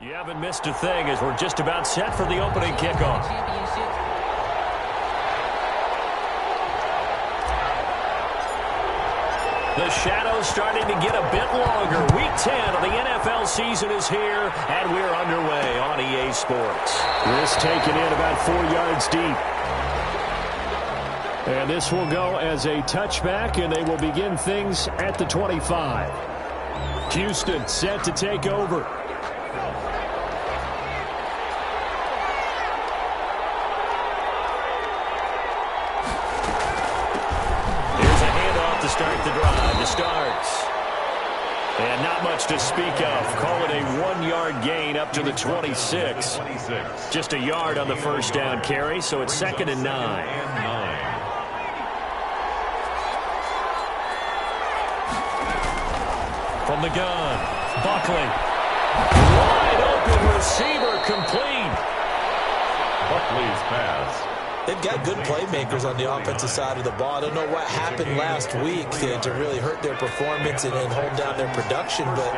You haven't missed a thing as we're just about set for the opening kickoff. The shadow's starting to get a bit longer. Week 10 of the NFL season is here, and we're underway on EA Sports. This taken in about 4 yards deep. And this will go as a touchback, and they will begin things at the 25. Houston set to take over. To start the drive, to starts. And not much to speak of. Call it a 1-yard gain up to the 26. Just a yard on the first down carry, so it's 2nd and 9. From the gun, Buckley. Wide open receiver complete. Buckley's pass. They've got good playmakers on the offensive side of the ball. I don't know what happened last week to really hurt their performance and hold down their production, but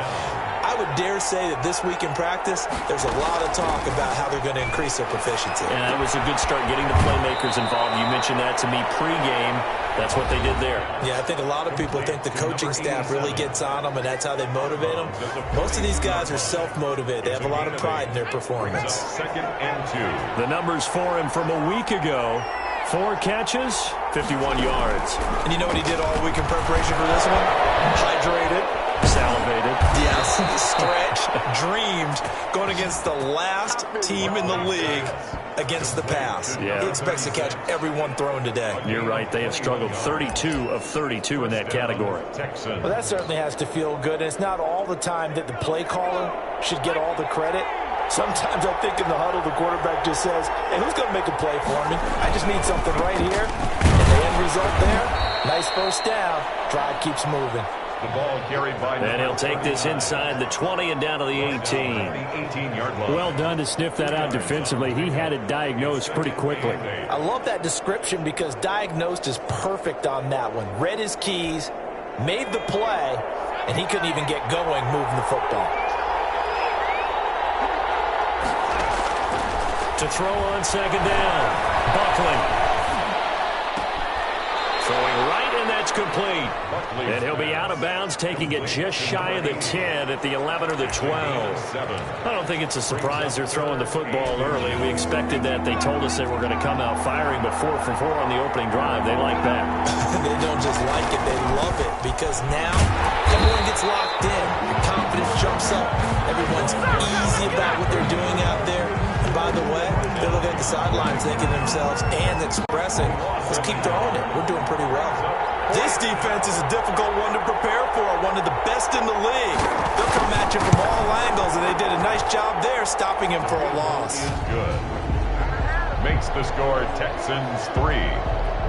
I would dare say that this week in practice, there's a lot of talk about how they're going to increase their proficiency. And that was a good start getting the playmakers involved. You mentioned that to me pregame. That's what they did there. Yeah, I think a lot of people think the coaching staff really gets on them, and that's how they motivate them. Most of these guys are self-motivated. They have a lot of pride in their performance. 2nd and 2. The numbers for him from a week ago. 4 catches, 51 yards. And you know what he did all week in preparation for this one? Hydrated. Salivated. Yes, stretched, dreamed, going against the last team in the league against the pass. Yeah. He expects to catch every one thrown today. You're right. They have struggled 32 of 32 in that category. Well, that certainly has to feel good. And it's not all the time that the play caller should get all the credit. Sometimes I think in the huddle, the quarterback just says, hey, who's going to make a play for me? I just need something right here. And the end result there, nice first down. Drive keeps moving. The ball carried by. And he'll take this inside the 20 and down to the 18. 18-yard line. Well done to sniff that out defensively. He had it diagnosed pretty quickly. I love that description because diagnosed is perfect on that one. Read his keys, made the play, and he couldn't even get going moving the football. To throw on 2nd down, Buckley. Throwing right, and that's complete. And he'll be out of bounds, taking it just shy of the 10 at the 11 or the 12. I don't think it's a surprise they're throwing the football early. We expected that. They told us they were going to come out firing, but 4 for 4 on the opening drive. They like that. They don't just like it, they love it, because now everyone gets locked in. Your confidence jumps up. Everyone's easy about what they're doing out there. And by the way, they look at the sidelines thinking to themselves and expressing, let's keep throwing it. We're doing pretty well. This defense is a difficult one to prepare for, one of the best in the league. They'll come at you from all angles, and they did a nice job there stopping him for a loss. Good. Makes the score Texans 3,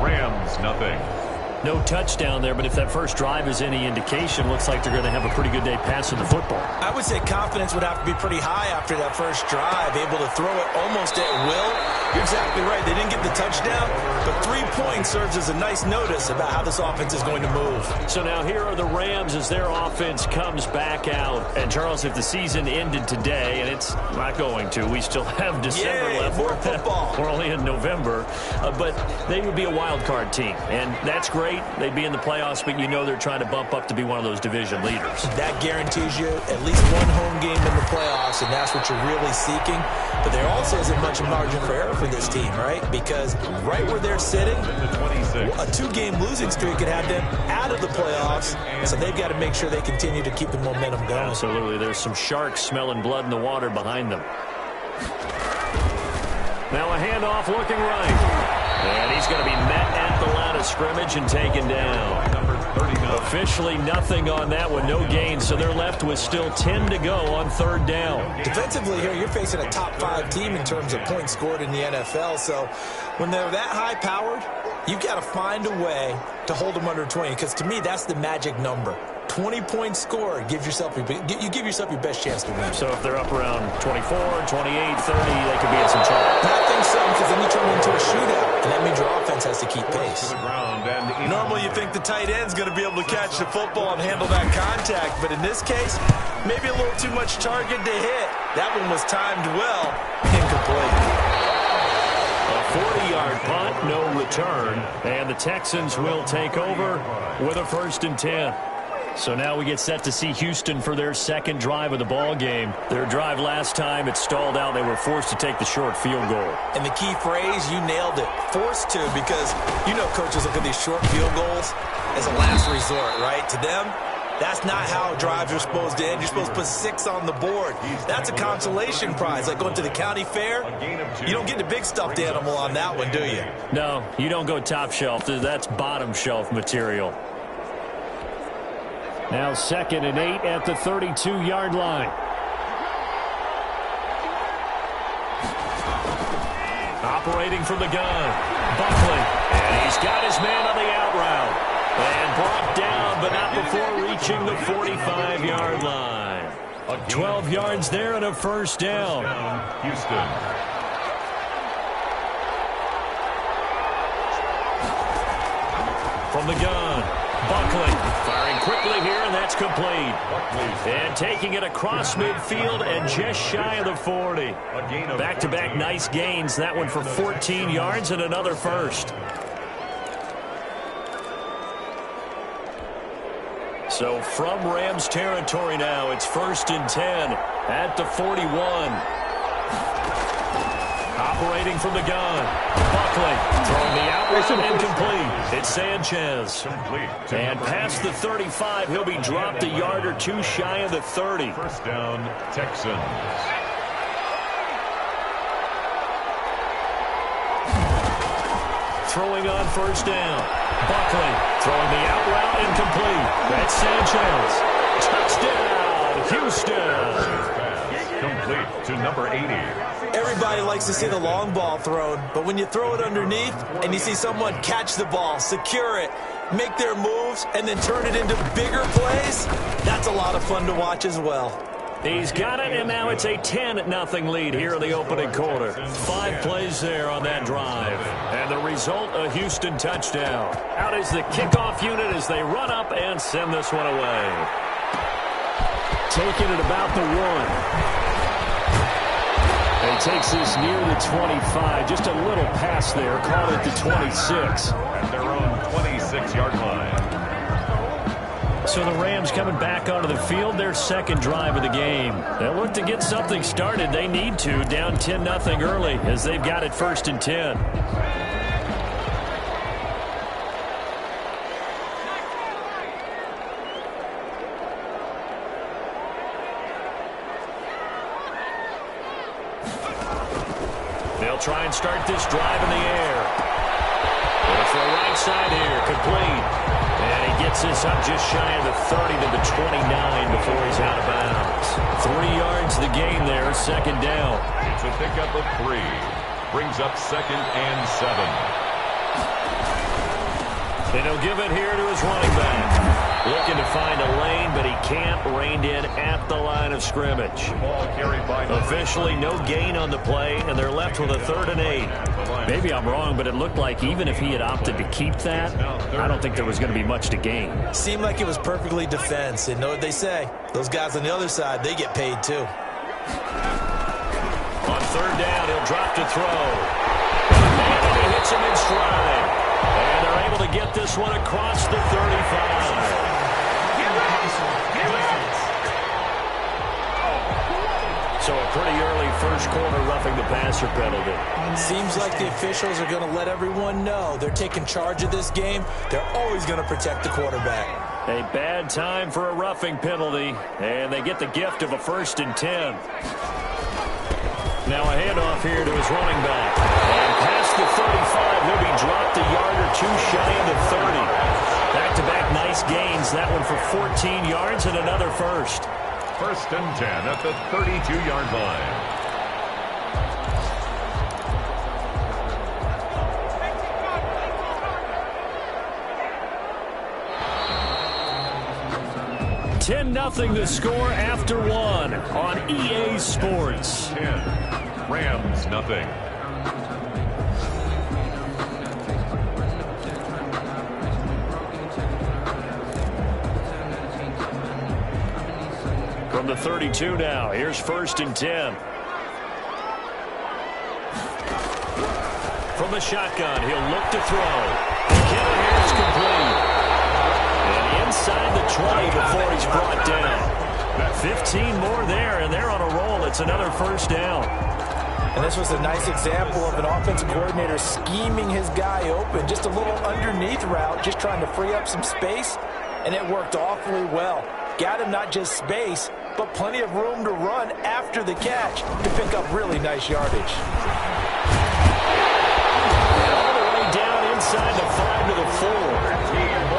Rams 0. No touchdown there, but if that first drive is any indication, looks like they're going to have a pretty good day passing the football. I would say confidence would have to be pretty high after that first drive, able to throw it almost at will. You're exactly right. They didn't get the touchdown, but 3 points serves as a nice notice about how this offense is going to move. So now here are the Rams as their offense comes back out. And, Charles, if the season ended today, and it's not going to, we still have December left. More football. We're only in November. But they would be a wild card team, and that's great. They'd be in the playoffs, but you know they're trying to bump up to be one of those division leaders. That guarantees you at least one home game in the playoffs, and that's what you're really seeking. But there also isn't much margin for error for this team, right? Because right where they're sitting, a 2-game losing streak could have them out of the playoffs, so they've got to make sure they continue to keep the momentum going. Absolutely. There's some sharks smelling blood in the water behind them. Now a handoff looking right. And he's going to be met at the line of scrimmage and taken down. Officially nothing on that one, no gain, so they're left with still 10 to go on 3rd down. Defensively here, you're facing a top 5 team in terms of points scored in the NFL, so when they're that high-powered, you've got to find a way to hold them under 20, because to me, that's the magic number. 20 points scored, you give yourself your best chance to win. So if they're up around 24, 28, 30, they could be in some trouble. I think so, because then you turn into a shootout, and that means your offense has to keep pace. place. Normally you think the tight end's going to be able to catch the football and handle that contact, but in this case, maybe a little too much target to hit. That one was timed well, incomplete. A 40-yard punt, no return, and the Texans will take over with a 1st and 10. So now we get set to see Houston for their second drive of the ball game. Their drive last time, it stalled out. They were forced to take the short field goal. And the key phrase, you nailed it, forced to, because you know coaches look at these short field goals as a last resort, right? To them, that's not how drives are supposed to end. You're supposed to put 6 on the board. That's a consolation prize, like going to the county fair. You don't get the big stuffed animal on that one, do you? No, you don't go top shelf. That's bottom shelf material. Now 2nd and 8 at the 32-yard line. Operating from the gun, Buckley. And he's got his man on the out route. And brought down, but not before reaching the 45-yard line. 12 yards there and a 1st down. Houston. From the gun, Buckley firing quickly here, and that's complete. And taking it across midfield and just shy of the 40. Back-to-back nice gains. That one for 14 yards and another 1st. So from Rams territory now, it's 1st and 10 at the 41. Operating from the gun, Buckley throwing the out route incomplete. It's Sanchez. And past the 35, he'll be dropped a yard or 2 shy of the 30. 1st down, Texans. Throwing on 1st down, Buckley throwing the out route incomplete. That's Sanchez. Touchdown, Houston. Complete to number 80. Everybody likes to see the long ball thrown, but when you throw it underneath and you see someone catch the ball, secure it, make their moves, and then turn it into bigger plays, that's a lot of fun to watch as well. He's got it, and now it's a 10-0 lead here in the opening quarter. 5 plays there on that drive. And the result, a Houston touchdown. Out is the kickoff unit as they run up and send this one away. Taking it about the 1. He takes this near the 25. Just a little pass there. Called it the 26. At their own 26-yard line. So the Rams coming back onto the field, their second drive of the game. They'll look to get something started. They need to, down 10-0 early as they've got it 1st and 10. They'll try and start this drive in the air. It's the right side here, complete. And he gets this up just shy of the 30 to the 29 before he's out of bounds. 3 yards the gain there, 2nd down. It's a pickup of 3. Brings up 2nd and 7. And he'll give it here to his running back. Looking to find a lane, but he can't. Reined in at the line of scrimmage. Ball carried by Officially no gain on the play, and they're left with a 3rd and 8. Maybe I'm wrong, but it looked like even if he had opted to keep that, I don't think there was going to be much to gain. Seemed like it was perfectly defense. And know what they say? Those guys on the other side, they get paid too. On 3rd down, he'll drop to throw. And he hits him in stride. And they're able to get this one across the 35. So a pretty early first quarter roughing the passer penalty. Seems like the officials are going to let everyone know they're taking charge of this game. They're always going to protect the quarterback. A bad time for a roughing penalty, and they get the gift of a 1st and 10. Now a handoff here to his running back. And past the 35, he'll be dropped a yard or 2 shy of the 30. Back-to-back nice gains. That one for 14 yards and another 1st. 1st and 10 at the 32-yard line. $10-0 the score after 1 on EA Sports. 10. Rams, nothing. From the 32 now, here's 1st and 10. From the shotgun, he'll look to throw. McKinnon here is complete. And inside the 20 before he's brought down. 15 more there, and they're on a roll. It's another 1st down. And this was a nice example of an offensive coordinator scheming his guy open. Just a little underneath route, just trying to free up some space, and it worked awfully well. Got him not just space, but plenty of room to run after the catch to pick up really nice yardage. All the way down inside the 5 to the 4.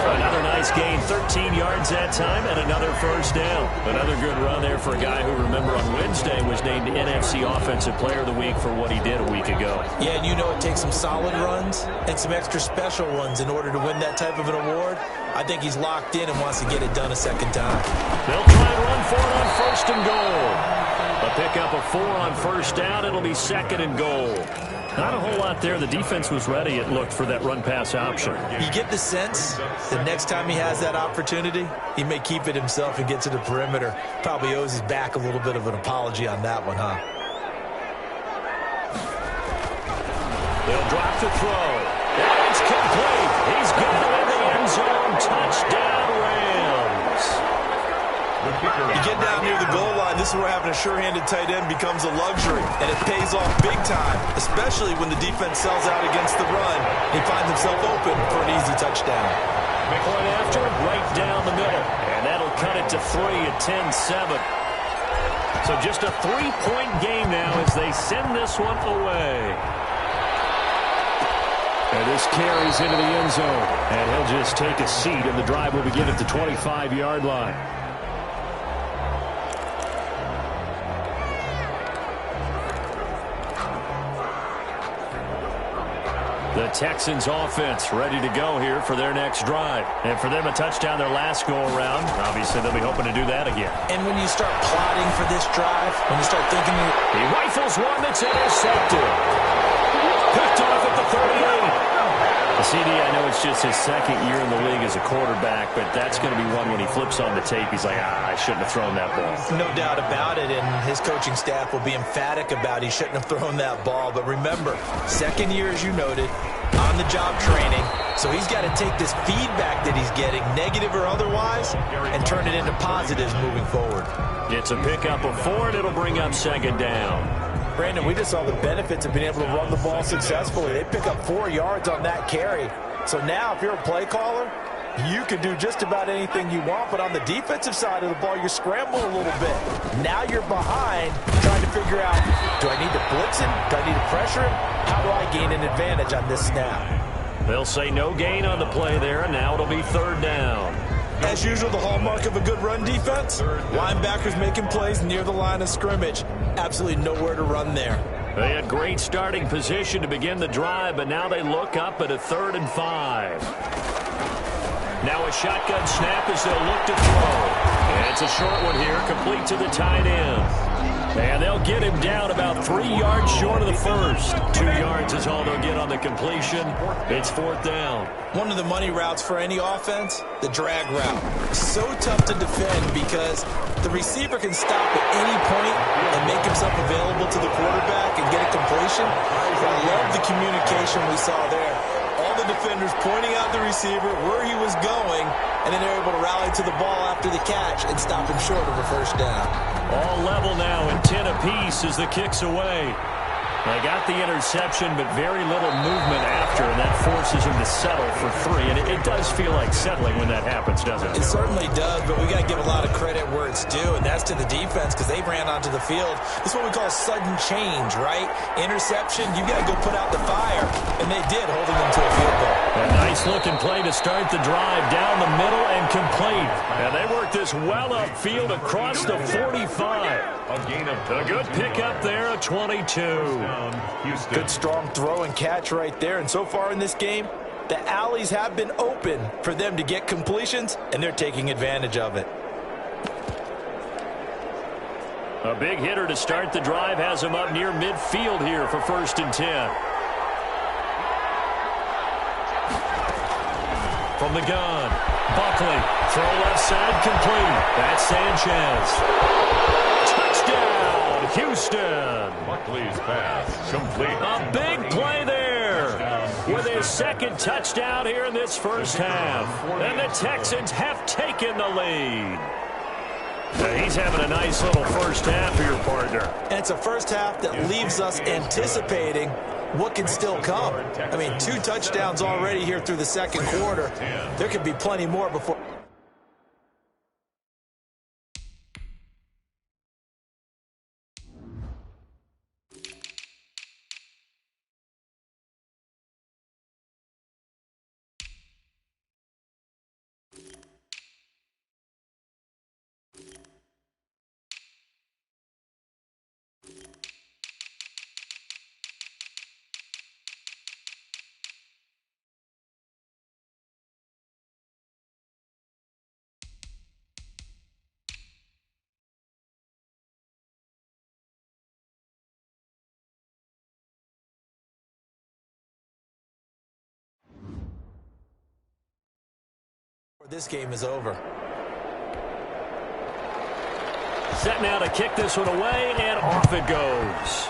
Another nice gain, 13 yards that time, and another 1st down. Another good run there for a guy who, remember, on Wednesday was named NFC Offensive Player of the Week for what he did a week ago. Yeah, and you know it takes some solid runs and some extra special ones in order to win that type of an award. I think he's locked in and wants to get it done a second time. They'll try and run for it on 1st and goal. A pickup of 4 on 1st down. It'll be 2nd and goal. Not a whole lot there. The defense was ready, it looked, for that run-pass option. You get the sense that next time he has that opportunity, he may keep it himself and get to the perimeter. Probably owes his back a little bit of an apology on that one, huh? They'll drop to throw. And it's complete. He's got it in the end zone. Touchdown, Rams. You get down near the goal line, this is where having a sure-handed tight end becomes a luxury, and it pays off big time, especially when the defense sells out against the run. He finds himself open for an easy touchdown. Point after, right down the middle, and that'll cut it to 3 at 10-7. So just a 3-point game now as they send this one away. And this carries into the end zone, and he'll just take a seat, and the drive will begin at the 25-yard line. The Texans offense ready to go here for their next drive. And for them, a touchdown their last go-around. Obviously, they'll be hoping to do that again. And when you start plotting for this drive, when you start thinking... He rifles one that's intercepted. Picked off at the 38. The CD, I know it's just his 2nd year in the league as a quarterback, but that's going to be one when he flips on the tape. He's like, I shouldn't have thrown that ball. No doubt about it, and his coaching staff will be emphatic about he shouldn't have thrown that ball. But remember, 2nd year, as you noted, on-the-job training. So he's got to take this feedback that he's getting, negative or otherwise, and turn it into positives moving forward. It's a pickup of 4, and it'll bring up 2nd down. Brandon, we just saw the benefits of being able to run the ball successfully. They pick up 4 yards on that carry. So now, if you're a play caller, you can do just about anything you want, but on the defensive side of the ball, you scramble a little bit. Now you're behind, trying to figure out, do I need to blitz him? Do I need to pressure him? How do I gain an advantage on this snap? They'll say no gain on the play there, and now it'll be 3rd down. As usual, the hallmark of a good run defense, linebackers making plays near the line of scrimmage. Absolutely nowhere to run there. They had great starting position to begin the drive, but now they look up at a 3rd and 5. Now a shotgun snap as they'll look to throw. And it's a short one here, complete to the tight end. And they'll get him down about 3 yards short of the first. 2 yards is all they'll get on the completion. It's 4th down. One of the money routes for any offense, the drag route. So tough to defend because the receiver can stop at any point and make himself available to the quarterback and get a completion. I love the communication we saw there. All the defenders pointing out the receiver, where he was going, and then they're able to rally to the ball after the catch and stop him short of a 1st down. All level now, and 10 apiece as the kick's away. They got the interception, but very little movement after, and that forces him to settle for 3. And it does feel like settling when that happens, doesn't it? It certainly does, but we got to give a lot of credit where it's due, and that's to the defense because they ran onto the field. This is what we call sudden change, right? Interception, you got to go put out the fire, and they did, holding them to a field goal. A nice-looking play to start the drive down the middle and complete. And they worked this well upfield across the 45. A good pickup there, a 22. Good strong throw and catch right there. And so far in this game, the alleys have been open for them to get completions, and they're taking advantage of it. A big hitter to start the drive has him up near midfield here for 1st and 10. From the gun, Buckley, throw left side complete. That's Sanchez. Touchdown, Houston. Buckley's pass complete. A big play there with his second touchdown here in this first half. And the Texans have taken the lead. He's having a nice little first half for your partner. And it's a first half that leaves us anticipating what can still come. I mean, 2 touchdowns already here through the second quarter. There could be plenty more before. This game is over. Set now to kick this one away, and off it goes.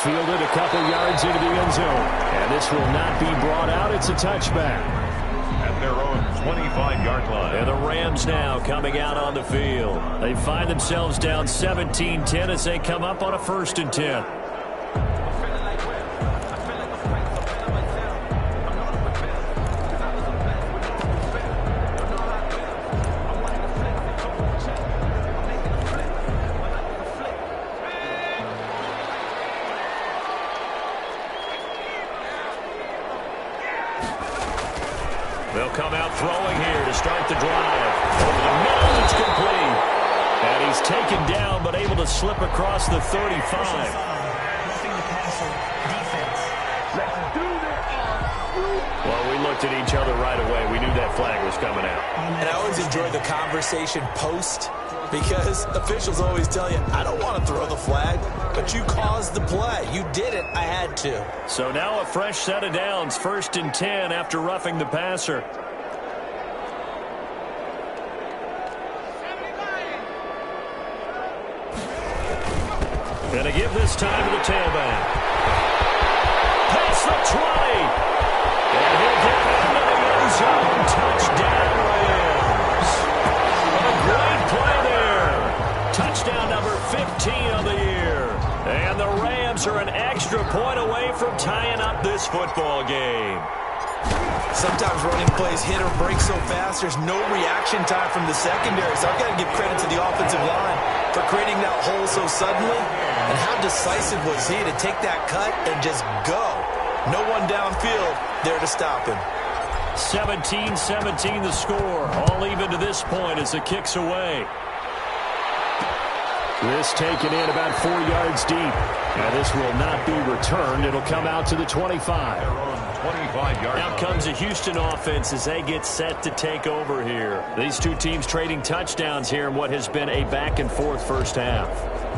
Fielded a couple yards into the end zone. And this will not be brought out. It's a touchback. At their own 25-yard line. And the Rams now coming out on the field. They find themselves down 17-10 as they come up on a 1st and 10. They'll come out throwing here to start the drive. Over the middle, it's complete. And he's taken down, but able to slip across the 35. Well, we looked at each other right away. We knew that flag was coming out. And I always enjoy the conversation post, because officials always tell you, I don't want to throw the flag, but you caused the play. You did it. I had to. So now a fresh set of downs, 1st and 10 after roughing the passer. Gonna give this time to the tailback. Past the 20. And he'll get into the end zone. Touchdown, Rams. A great play there. Touchdown number 15 of the year. And the Rams are an extra point away from tying up this football game. Sometimes running plays hit or break so fast, there's no reaction time from the secondary. So I've got to give credit to the offensive line for creating that hole so suddenly. And how decisive was he to take that cut and just go? No one downfield there to stop him. 17-17 the score. All even to this point as the kick's away. This taken in about 4 yards deep. And this will not be returned. It'll come out to the 25. Out comes the Houston offense as they get set to take over here. These two teams trading touchdowns here in what has been a back-and-forth first half.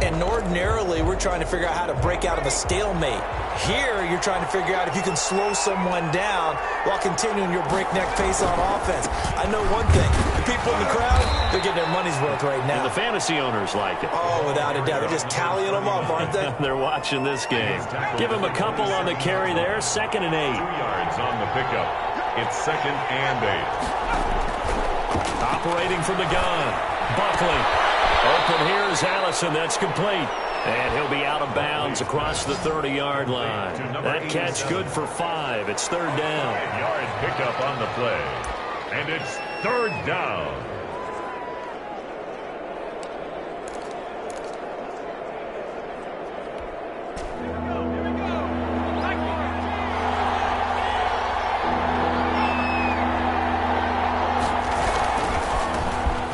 And ordinarily, we're trying to figure out how to break out of a stalemate. Here, you're trying to figure out if you can slow someone down while continuing your breakneck pace on offense. I know one thing. The people in the crowd, they're getting their money's worth right now. And the fantasy owners like it. Oh, without a doubt. They're just tallying them up, aren't they? They're watching this game. Give them a couple on the carry there. 2nd and 8. 2 yards on the pickup. It's 2nd and 8. Operating from the gun. Buckley. Open here is Allison. That's complete. And he'll be out of bounds across the 30-yard line. That catch good for 5. It's 3rd down. 10-yard pickup on the play. And it's 3rd down.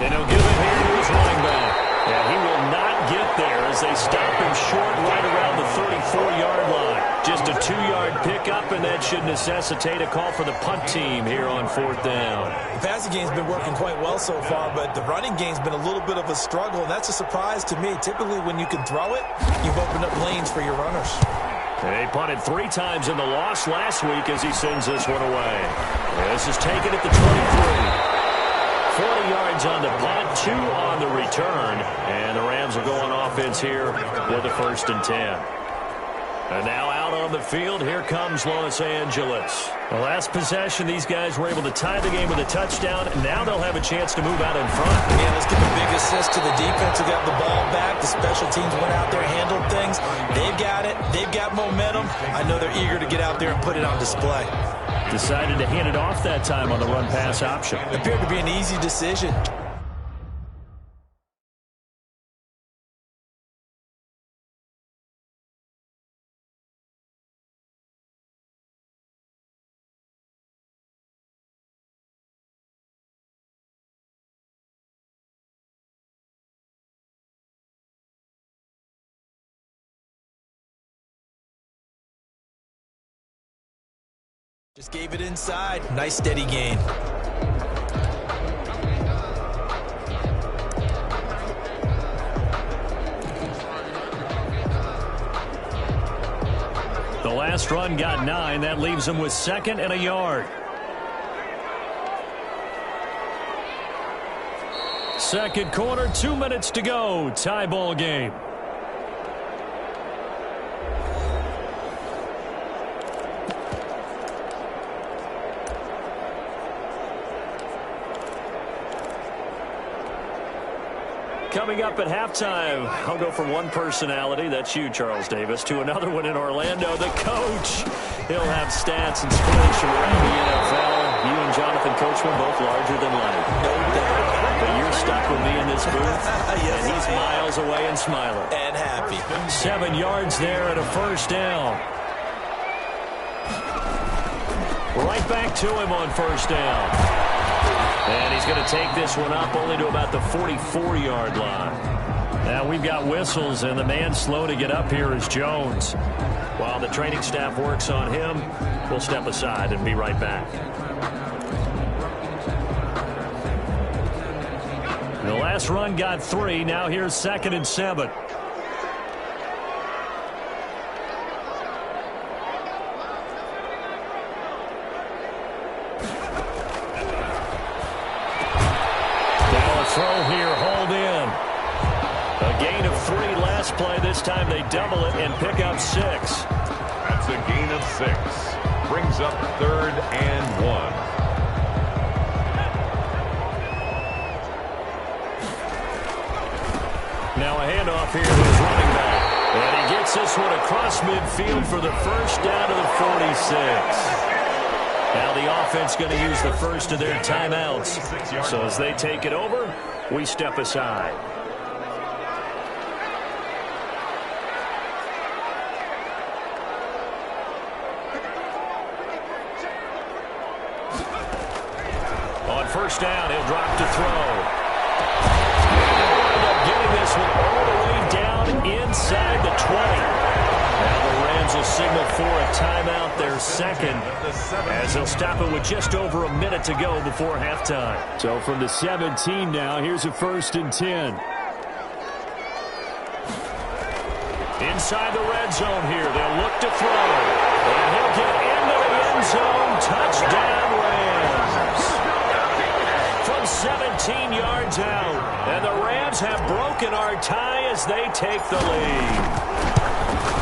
And he'll give it here to his running back. And he will not get there as they stop him short right around the 34-yard line. Just a 2-yard pickup, and that should necessitate a call for the punt team here on 4th down. The passing game's been working quite well so far, but the running game's been a little bit of a struggle, and that's a surprise to me. Typically, when you can throw it, you've opened up lanes for your runners. They punted 3 times in the loss last week as he sends this one away. This is taken at the 23. 40 yards on the punt, 2 on the return. And the Rams will go on offense here with a 1st and 10. And now out on the field, here comes Los Angeles. The last possession, these guys were able to tie the game with a touchdown. And now they'll have a chance to move out in front. Yeah, let's give a big assist to the defense who got the ball back. The special teams went out there, handled things. They've got it. They've got momentum. I know they're eager to get out there and put it on display. Decided to hand it off that time on the run-pass option. Appeared to be an easy decision. Just gave it inside. Nice steady gain. The last run got 9. That leaves him with 2nd and a yard. 2nd quarter, 2 minutes to go. Tie ball game. Coming up at halftime, I'll go from one personality, that's you, Charles Davis, to another one in Orlando, the coach. He'll have stats and scores from around the NFL. You and Jonathan Coachman both larger than life. No doubt. But you're stuck with me in this booth, yes, and he's miles away and smiling. And happy. 7 yards there and a 1st down. Right back to him on 1st down. And he's going to take this one up only to about the 44-yard line. Now we've got whistles, and the man slow to get up here is Jones. While the training staff works on him, we'll step aside and be right back. The last run got 3. Now here's 2nd and 7. Throw here, hold in. A gain of 3 last play. This time they double it and pick up 6. That's a gain of 6. Brings up 3rd and 1. Now a handoff here to his running back. And he gets this one across midfield for the 1st down to the 46. Now the offense going to use the first of their timeouts. So as they take it over, we step aside. On 1st down, he'll drop to throw. He'll end up getting this one all the way down inside the 20. Now the Rams will signal for a timeout, their 2nd, as they'll stop it with just over a minute to go before halftime. So from the 17 now, here's a 1st and 10. Inside the red zone here, they'll look to throw. And he'll get into the end zone. Touchdown, Rams. From 17 yards out. And the Rams have broken our tie as they take the lead.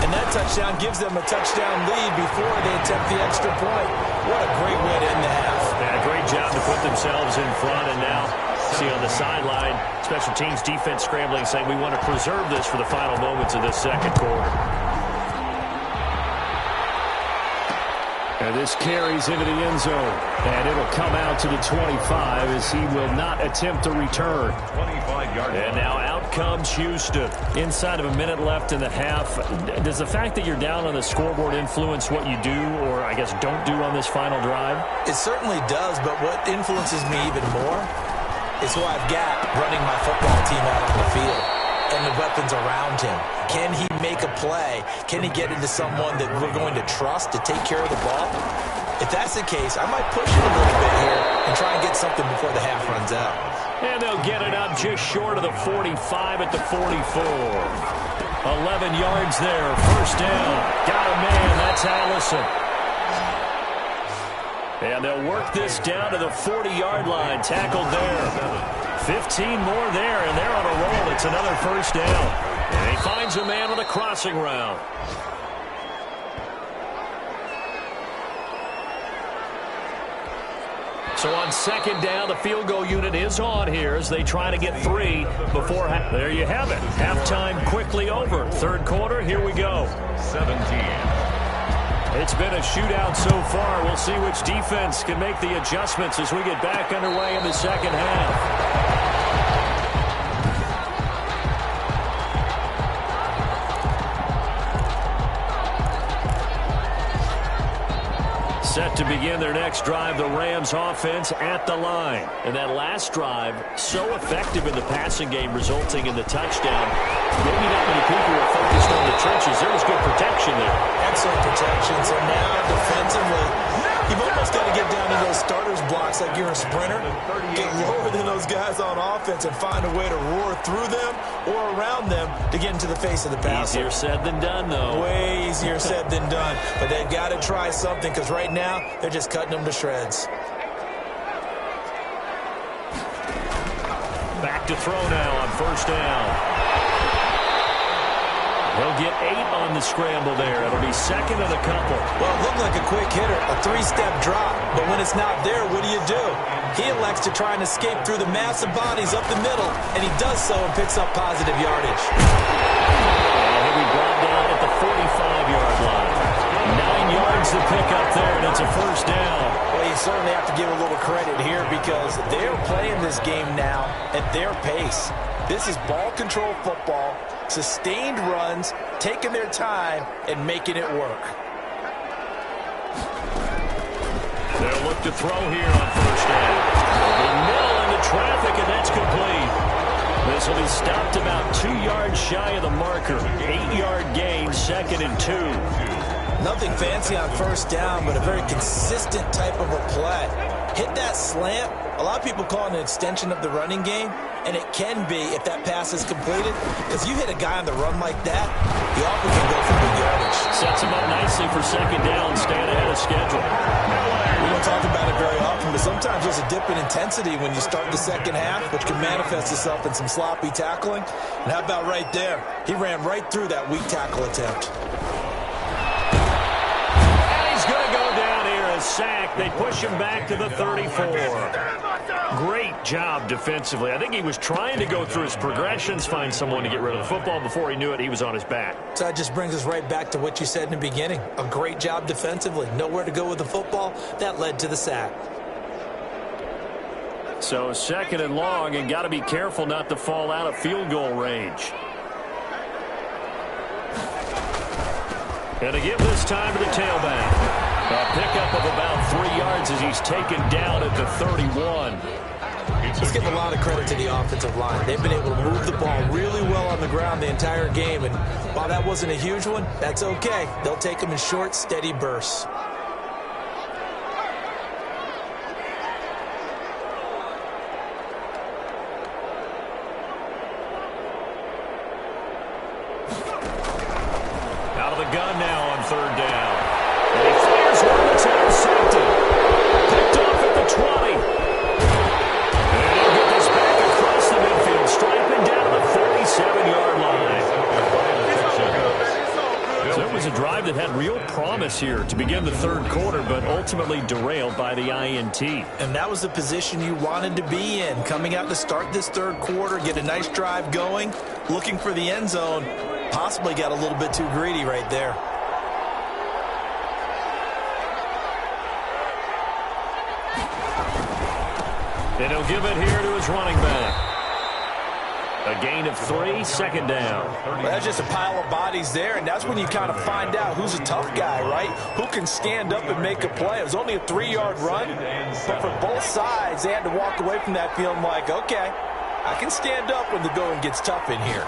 And that touchdown gives them a touchdown lead before they attempt the extra point. What a great way to end the half. Yeah, great job to put themselves in front. And now, see on the sideline, special teams defense scrambling, saying we want to preserve this for the final moments of this 2nd quarter. And this carries into the end zone. And it'll come out to the 25 as he will not attempt to return. 25-yard. And now out comes Houston. Inside of a minute left in the half. Does the fact that you're down on the scoreboard influence what you do, or I guess don't do on this final drive? It certainly does, but what influences me even more is who I've got running my football team out on the field and the weapons around him. Can he make a play? Can he get into someone that we're going to trust to take care of the ball? If that's the case, I might push it a little bit here and try and get something before the half runs out. And they'll get it up just short of the 45 at the 44. 11 yards there. First down. Got a man. That's Allison. And they'll work this down to the 40-yard line. Tackled there. 15 more there, and they're on a roll. It's another first down. And he finds a man on a crossing route. So on second down, the field goal unit is on here as they try to get 3 before. There you have it. Halftime quickly over. Third quarter, here we go. 17. It's been a shootout so far. We'll see which defense can make the adjustments as we get back underway in the second half. Set to begin their next drive, the Rams offense at the line. And that last drive, so effective in the passing game, resulting in the touchdown. Maybe not many people were focused on the trenches. There was good protection there. Excellent protection. So now, defensively, you've almost got to get down to those starters blocks like you're a sprinter. Get lower than those guys on offense and find a way to roar through them or around them to get into the face of the passer. Easier said than done, though. Way easier said than done. But they've got to try something because right now, they're just cutting them to shreds. Back to throw now on first down. He'll get 8 on the scramble there. It'll be second and a couple. Well, it looked like a quick hitter, a 3-step drop. But when it's not there, what do? He elects to try and escape through the massive bodies up the middle, and he does so and picks up positive yardage. And he'll be brought down at the 45-yard line. 9 yards to pick up there, and it's a first down. Well, you certainly have to give a little credit here because they're playing this game now at their pace. This is ball control football, sustained runs, taking their time, and making it work. They'll look to throw here on first down. They'll be middle into traffic, and that's complete. This will be stopped about 2 yards shy of the marker. 8-yard gain, second and 2. Nothing fancy on first down, but a very consistent type of a play. Hit that slant. A lot of people call it an extension of the running game, and it can be if that pass is completed. Because you hit a guy on the run like that, he often can go for big yardage. Sets him up nicely for second down, staying ahead of schedule. We don't talk about it very often, but sometimes there's a dip in intensity when you start the second half, which can manifest itself in some sloppy tackling. And how about right there? He ran right through that weak tackle attempt. Sack. They push him back to the 34. Great job defensively. I think he was trying to go through his progressions, find someone to get rid of the football. Before he knew it, he was on his back. So that just brings us right back to what you said in the beginning. A great job defensively. Nowhere to go with the football. That led to the sack. So second and long, and got to be careful not to fall out of field goal range. And to give this time to the tailback. A pickup of about 3 yards as he's taken down at the 31. Let's give a lot of credit to the offensive line. They've been able to move the ball really well on the ground the entire game. And while that wasn't a huge one, that's okay. They'll take them in short, steady bursts. Out of the gun now on third down. And he fires one that's intercepted. Picked off at the 20. And he'll get this back across the midfield, striping down to the 37-yard line. So it was a drive that had real promise here to begin the third quarter, but ultimately derailed by the INT. And that was the position you wanted to be in. Coming out to start this third quarter, get a nice drive going, looking for the end zone. Possibly got a little bit too greedy right there. And he'll give it here to his running back. A gain of 3, second down. Well, that's just a pile of bodies there, and that's when you kind of find out who's a tough guy, right? Who can stand up and make a play. It was only a 3-yard run, but for both sides, they had to walk away from that feeling like, okay, I can stand up when the going gets tough in here.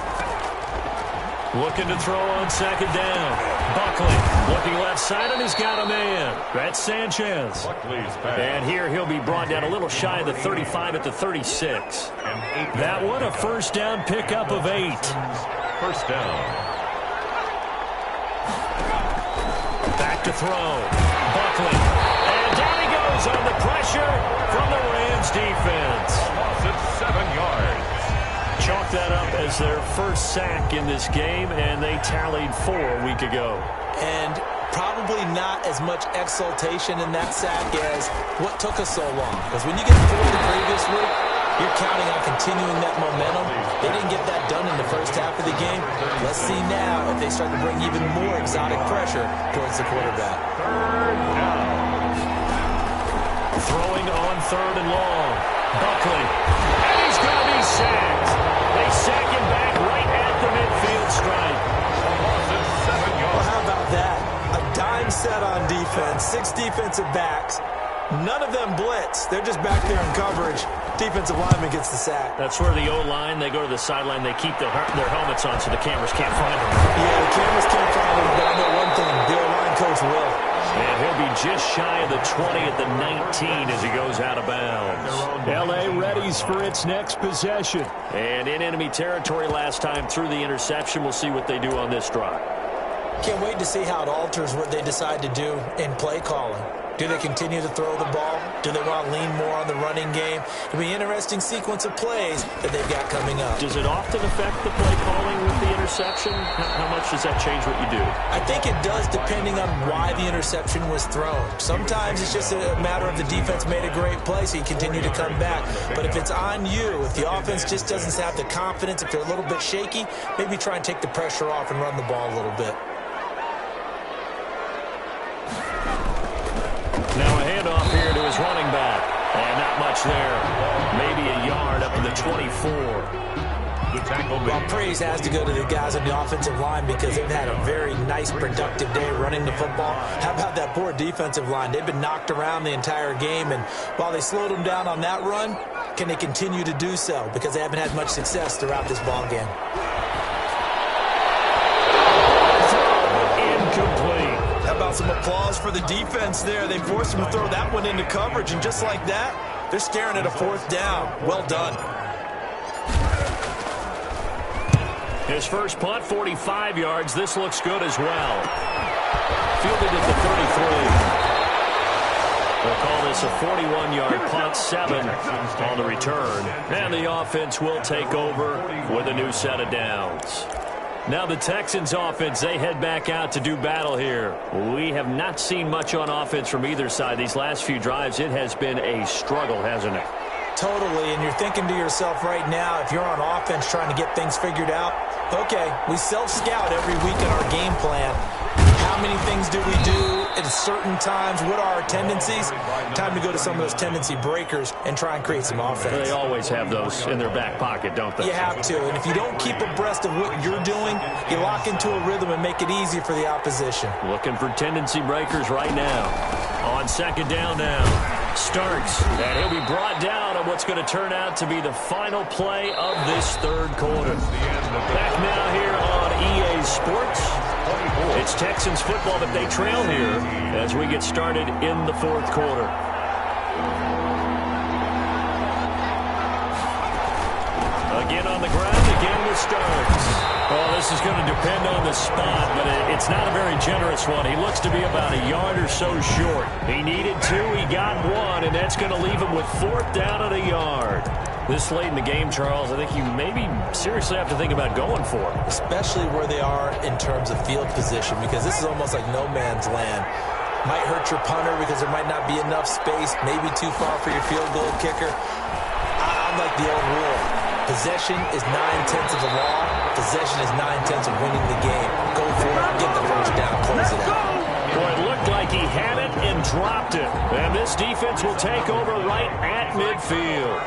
Looking to throw on second down. Buckley looking left side, and he's got a man. That's Sanchez. And here he'll be brought down a little shy of the 35 at the 36. That one a first down pickup of 8. First down. Back to throw. Buckley. And down he goes on the pressure from the Rams defense. Loss of 7 yards. Chalk that up as their first sack in this game, and they tallied 4 a week ago. And probably not as much exultation in that sack as what took us so long. Because when you get 4 the previous week, you're counting on continuing that momentum. They didn't get that done in the first half of the game. Let's see now if they start to bring even more exotic pressure towards the quarterback. Third down. Throwing on 3rd and long. Buckley. And he's going to be sacked. They sack him back right at the midfield stripe. Loss of 7 yards. Well, how about that? A dime set on defense, 6 defensive backs. None of them blitz. They're just back there in coverage. Defensive lineman gets the sack. That's where the O-line, they go to the sideline, they keep their helmets on so the cameras can't find them. Yeah, the cameras can't find them, but I know one thing. The O-line coach will. And he'll be just shy of the 20 at the 19 as he goes out of bounds. L.A. readies for its next possession. And in enemy territory last time through the interception. We'll see what they do on this drive. Can't wait to see how it alters what they decide to do in play calling. Do they continue to throw the ball? Do they want to lean more on the running game? It'll be an interesting sequence of plays that they've got coming up. Does it often affect the play calling with the interception? How much does that change what you do? I think it does depending on why the interception was thrown. Sometimes it's just a matter of the defense made a great play, so you continue to come back. But if it's on you, if the offense just doesn't have the confidence, if they're a little bit shaky, maybe try and take the pressure off and run the ball a little bit. Now a handoff here to his running back. And not much there. Maybe a yard up to the 24. Well, praise has to go to the guys on the offensive line because they've had a very nice, productive day running the football. How about that poor defensive line? They've been knocked around the entire game, and while they slowed them down on that run, can they continue to do so? Because they haven't had much success throughout this ball game. Incomplete. How about some applause for the defense there? They forced them to throw that one into coverage, and just like that, they're staring at a 4th down. Well done. His first punt, 45 yards. This looks good as well. Fielded at the 33. We'll call this a 41-yard punt, 7 on the return. And the offense will take over with a new set of downs. Now the Texans offense, they head back out to do battle here. We have not seen much on offense from either side. These last few drives, it has been a struggle, hasn't it? Totally, and you're thinking to yourself right now, if you're on offense trying to get things figured out, okay, we self-scout every week in our game plan. How many things do we do at certain times? What are our tendencies? Time to go to some of those tendency breakers and try and create some offense. They always have those in their back pocket, don't they? You have to, and if you don't keep abreast of what you're doing, you lock into a rhythm and make it easy for the opposition. Looking for tendency breakers right now. On 2nd down now. Starks, and he'll be brought down on what's going to turn out to be the final play of this 3rd quarter. Back now here on EA Sports. It's Texans football, but they trail here as we get started in the 4th quarter. Again on the ground, again with Starks. Well, this is going to depend on the spot, but it's not a very generous one. He looks to be about a yard or so short. He needed 2, he got 1, and that's going to leave him with 4th down at a yard. This late in the game, Charles, I think you maybe seriously have to think about going for it. Especially where they are in terms of field position, because this is almost like no man's land. Might hurt your punter because there might not be enough space, maybe too far for your field goal kicker. I'm like the old rule. Possession is 9/10 of the law. Possession is 9/10 of winning the game. Go for it, get the first down, close it out. Boy, it looked like he had it and dropped it. And this defense will take over right at midfield.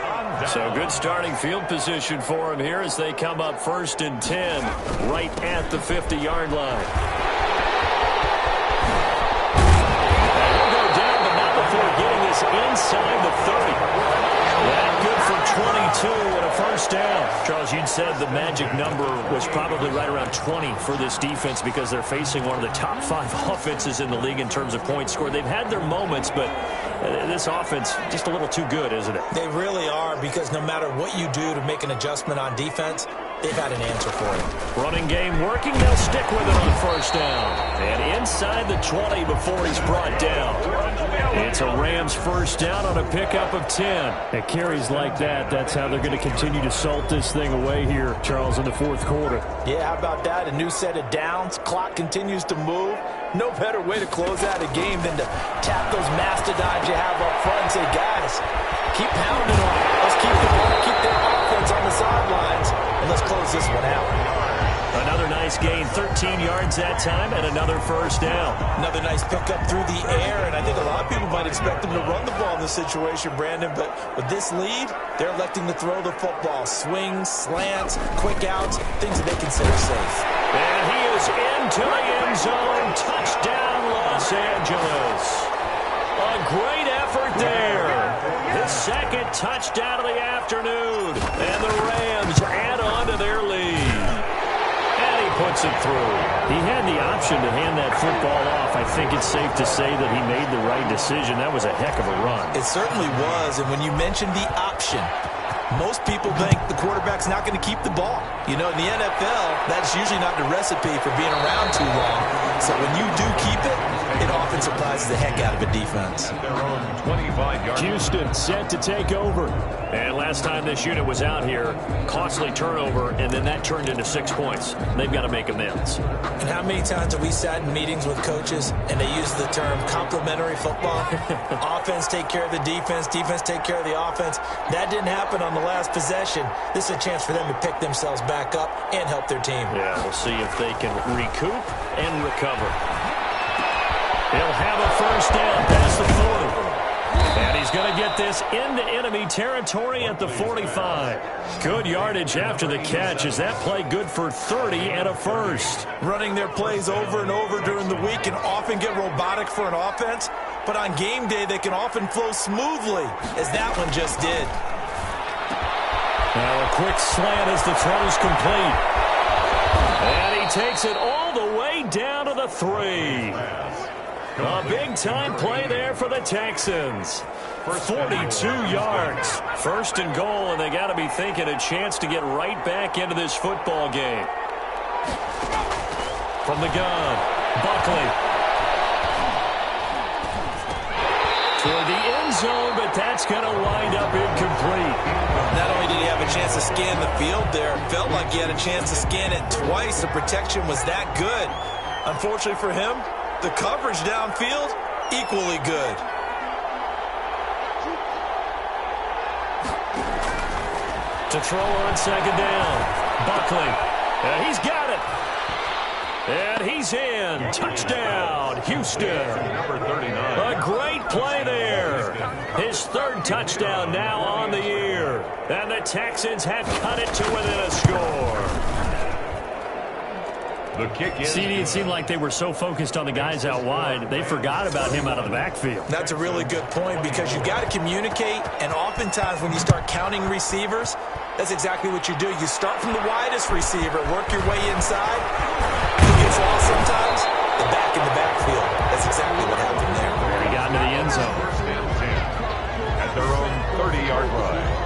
So good starting field position for him here as they come up 1st and 10 right at the 50-yard line. And he'll go down, but not before getting this inside the 30. That good for 22 and a first down. Charles, you'd said the magic number was probably right around 20 for this defense because they're facing one of the top 5 offenses in the league in terms of points scored. They've had their moments, but this offense just a little too good, isn't it? They really are, because no matter what you do to make an adjustment on defense, they've had an answer for it. Running game working. They'll stick with it on first down. And inside the 20 before he's brought down. It's a Rams first down on a pickup of 10. At carries like that, that's how they're going to continue to salt this thing away here, Charles, in the fourth quarter. Yeah, how about that? A new set of downs. Clock continues to move. No better way to close out a game than to tap those mastodons you have up front and say, guys, keep pounding on it. Let's keep the ball, keep their offense on the sidelines, and let's close this one out. Another nice gain, 13 yards that time, and another first down. Another nice pickup through the air, and I think a lot of people might expect them to run the ball in this situation, Brandon, but with this lead, they're electing to throw the football. Swings, slants, quick outs, things that they consider safe. And he is into the end zone. Touchdown, Los Angeles. A great effort there. His second touchdown of the afternoon, and the Rams add on to their lead. Puts it through. He had the option to hand that football off. I think it's safe to say that he made the right decision. That was a heck of a run. It certainly was, and when you mentioned the option, most people think the quarterback's not going to keep the ball. You know, in the NFL, that's usually not the recipe for being around too long. So when you do keep it, it often surprises the heck out of a defense. Houston set to take over. And last time this unit was out here, costly turnover, and then that turned into 6 points. They've got to make amends. And how many times have we sat in meetings with coaches and they use the term complementary football? Offense take care of the defense, defense take care of the offense. That didn't happen on the last possession. This is a chance for them to pick themselves back up and help their team. Yeah, we'll see if they can recoup and recover. He'll have a first down past the 40. And he's going to get this into enemy territory at the 45. Good yardage after the catch. Is that play good for 30 and a first? Running their plays over and over during the week can often get robotic for an offense, but on game day they can often flow smoothly, as that one just did. Now a quick slant as the throw's complete. And he takes it all the way down to the 3. A big-time play there for the Texans. 42 yards. First and goal, and they got to be thinking a chance to get right back into this football game. From the gun, Buckley. Toward the end zone, but that's going to wind up incomplete. Not only did he have a chance to scan the field there, felt like he had a chance to scan it twice. The protection was that good. Unfortunately for him, the coverage downfield, equally good. To throw on second down, Buckley. And he's got it. And he's in. Touchdown, Houston. Number 39. A great play there. His third touchdown now on the year. And the Texans have cut it to within a score. The kick is. CD, it seemed like they were so focused on the guys out wide, they forgot about him out of the backfield. That's a really good point because you've got to communicate, and oftentimes when you start counting receivers, that's exactly what you do. You start from the widest receiver, work your way inside. Who gets lost sometimes? The back in the backfield. That's exactly what happened there. And he got into the end zone. First and 10 at their own 30-yard line.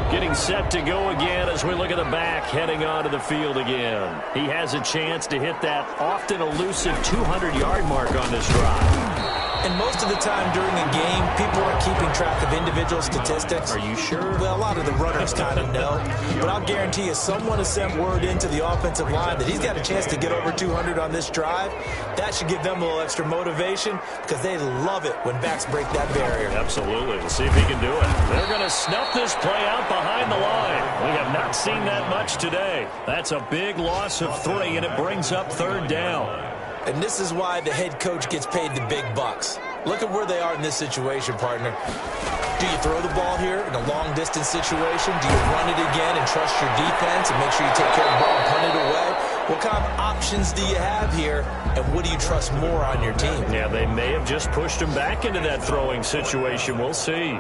Getting set to go again as we look at the back heading onto the field again. He has a chance to hit that often elusive 200-yard mark on this drive. And most of the time during a game, people aren't keeping track of individual statistics. Are you sure? Well, a lot of the runners kind of know. But I'll guarantee you someone has sent word into the offensive line that he's got a chance to get over 200 on this drive. That should give them a little extra motivation because they love it when backs break that barrier. Absolutely. We'll see if he can do it. They're going to snuff this play out behind the line. We have not seen that much today. That's a big loss of 3, and it brings up third down. And this is why the head coach gets paid the big bucks. Look at where they are in this situation, partner. Do you throw the ball here in a long-distance situation? Do you run it again and trust your defense and make sure you take care of the ball and punt it away? What kind of options do you have here, and what do you trust more on your team? Yeah, they may have just pushed him back into that throwing situation. We'll see.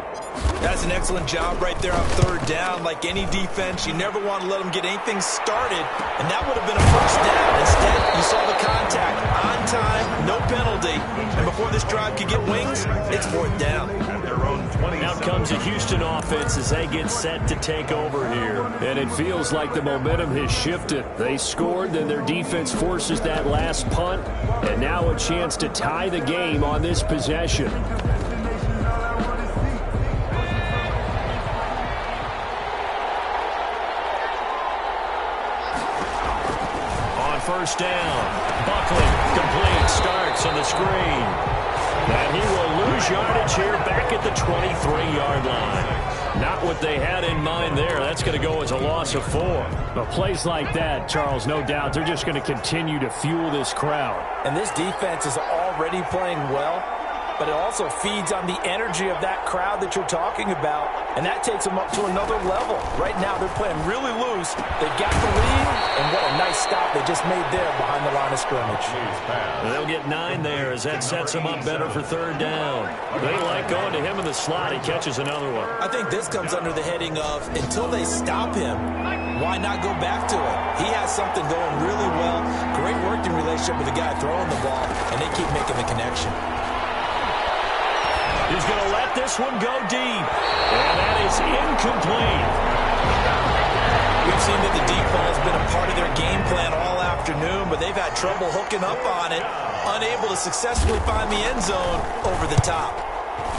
That's an excellent job right there on third down. Like any defense, you never want to let them get anything started, and that would have been a first down. Instead, you saw the contact on time, no penalty, and before this drive could get wings, it's fourth down. Out comes the Houston offense as they get set to take over here. And it feels like the momentum has shifted. They scored, then their defense forces that last punt, and now a chance to tie the game on this possession. On first down, Buckley, complete, starts on the screen. And he will lose yardage here back at the 23-yard line. Not what they had in mind there. That's going to go as a loss of 4. But plays like that, Charles, no doubt, they're just going to continue to fuel this crowd. And this defense is already playing well, but it also feeds on the energy of that crowd that you're talking about, and that takes them up to another level. Right now, they're playing really loose. They've got the lead, and what a nice stop they just made there behind the line of scrimmage. They'll get 9 there as that sets them up better for third down. They like going to him in the slot. He catches another one. I think this comes under the heading of until they stop him, why not go back to it? He has something going really well. Great working relationship with the guy throwing the ball, and they keep making the connection. He's going to let this one go deep. And that is incomplete. We've seen that the deep ball has been a part of their game plan all afternoon, but they've had trouble hooking up on it, unable to successfully find the end zone over the top.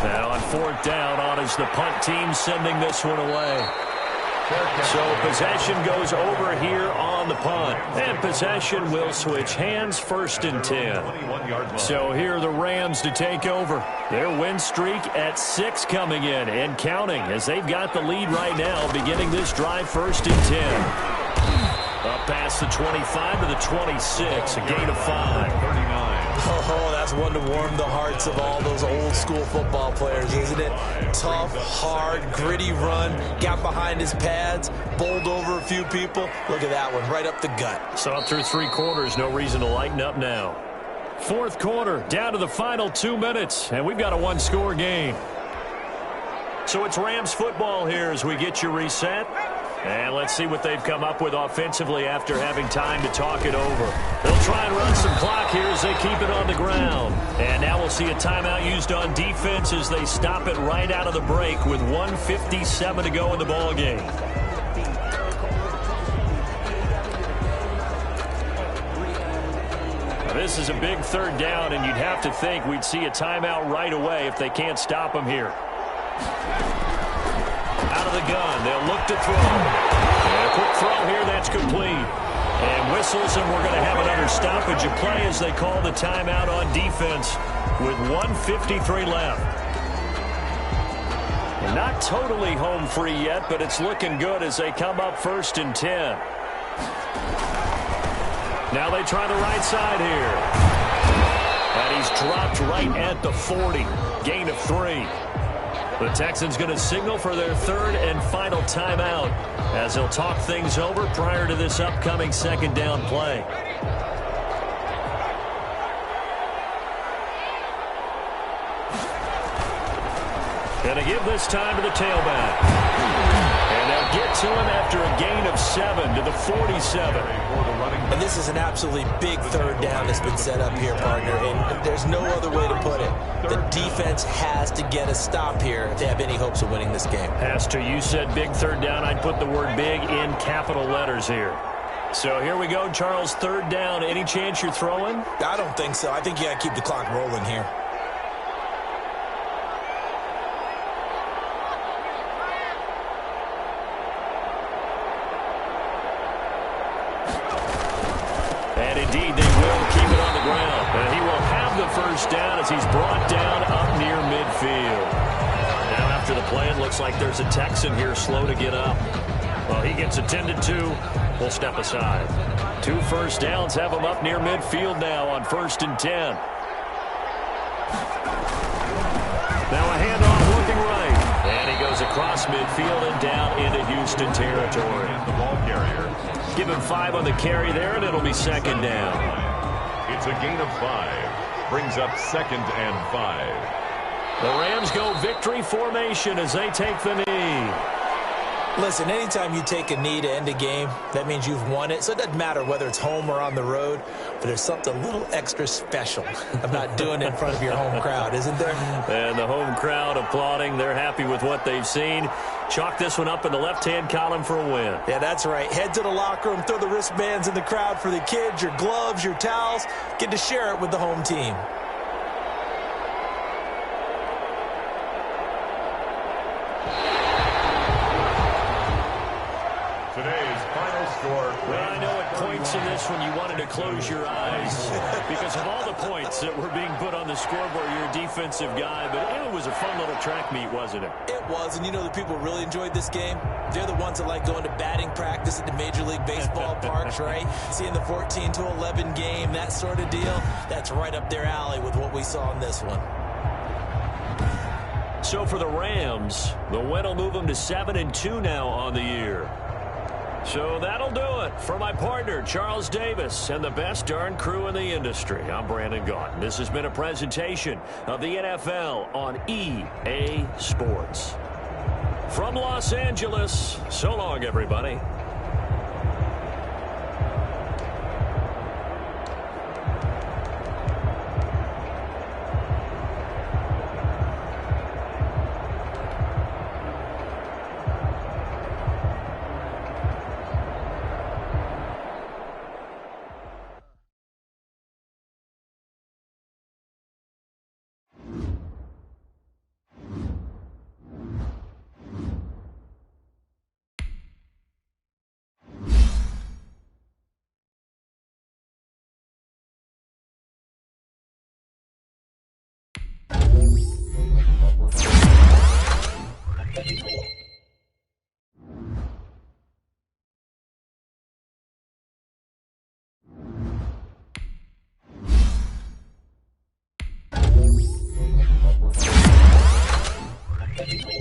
Now on fourth down, on is the punt team sending this one away. So possession goes over here on the punt. And possession will switch hands, first and 10. So here are the Rams to take over. Their win streak at 6 coming in and counting as they've got the lead right now, beginning this drive first and 10. Up past the 25 to the 26, a gain of 5. Oh, that's one to warm the hearts of all those old school football players, isn't it? Tough, hard, gritty run, got behind his pads, bowled over a few people. Look at that one, right up the gut. So up through 3 quarters, no reason to lighten up now. Fourth quarter, down to the final 2 minutes, and we've got a 1-score game. So it's Rams football here as we get you reset. And let's see what they've come up with offensively after having time to talk it over. They'll try and run some clock here as they keep it on the ground. And now we'll see a timeout used on defense as they stop it right out of the break with 1:57 to go in the ballgame. This is a big third down, and you'd have to think we'd see a timeout right away if they can't stop them here. Out of the gun, they'll look to throw. And a quick throw here, that's complete. And whistles, and we're going to have another stoppage of play as they call the timeout on defense with 1:53 left. Not totally home free yet, but it's looking good as they come up first and 10. Now they try the right side here. And he's dropped right at the 40. Gain of 3. The Texans going to signal for their third and final timeout as they'll talk things over prior to this upcoming second down play. Going to give this time to the tailback. And they'll get to him after a gain of 7 to the 47. And this is an absolutely big third down that's been set up here, partner, and there's no other way to put it. The defense has to get a stop here if they have any hopes of winning this game. Has to. You said big third down. I'd put the word big in capital letters here. So here we go, Charles, third down. Any chance you're throwing? I don't think so. I think you got to keep the clock rolling here. Indeed, they will keep it on the ground. And he will have the first down as he's brought down up near midfield. Now after the play, it looks like there's a Texan here slow to get up. Well, he gets attended to. We'll step aside. 2 first downs have him up near midfield now on first and 10. Now a handoff looking right. And he goes across across midfield and down into Houston territory. The ball carrier. Give him 5 on the carry there, and it'll be second down. It's a gain of 5. Brings up 2nd and 5. The Rams go victory formation as they take the knee. Listen, anytime you take a knee to end a game, that means you've won it. So it doesn't matter whether it's home or on the road, but there's something a little extra special about doing it in front of your home crowd, isn't there? And the home crowd applauding. They're happy with what they've seen. Chalk this one up in the left-hand column for a win. Yeah, that's right. Head to the locker room, throw the wristbands in the crowd for the kids, your gloves, your towels. Get to share it with the home team. Today's final score. Well, I know at points in this when you wanted to close your eyes because of all the points that were being put on the scoreboard. You're a defensive guy, but it was a fun little track meet, wasn't it? It was, and you know the people who really enjoyed this game? They're the ones that like going to batting practice at the Major League Baseball parks, right? Seeing the 14-11 game, that sort of deal. That's right up their alley with what we saw in this one. So for the Rams, the win will move them to 7-2 now on the year. So that'll do it for my partner, Charles Davis, and the best darn crew in the industry. I'm Brandon Gaudin. This has been a presentation of the NFL on EA Sports. From Los Angeles, so long, everybody. Thank you.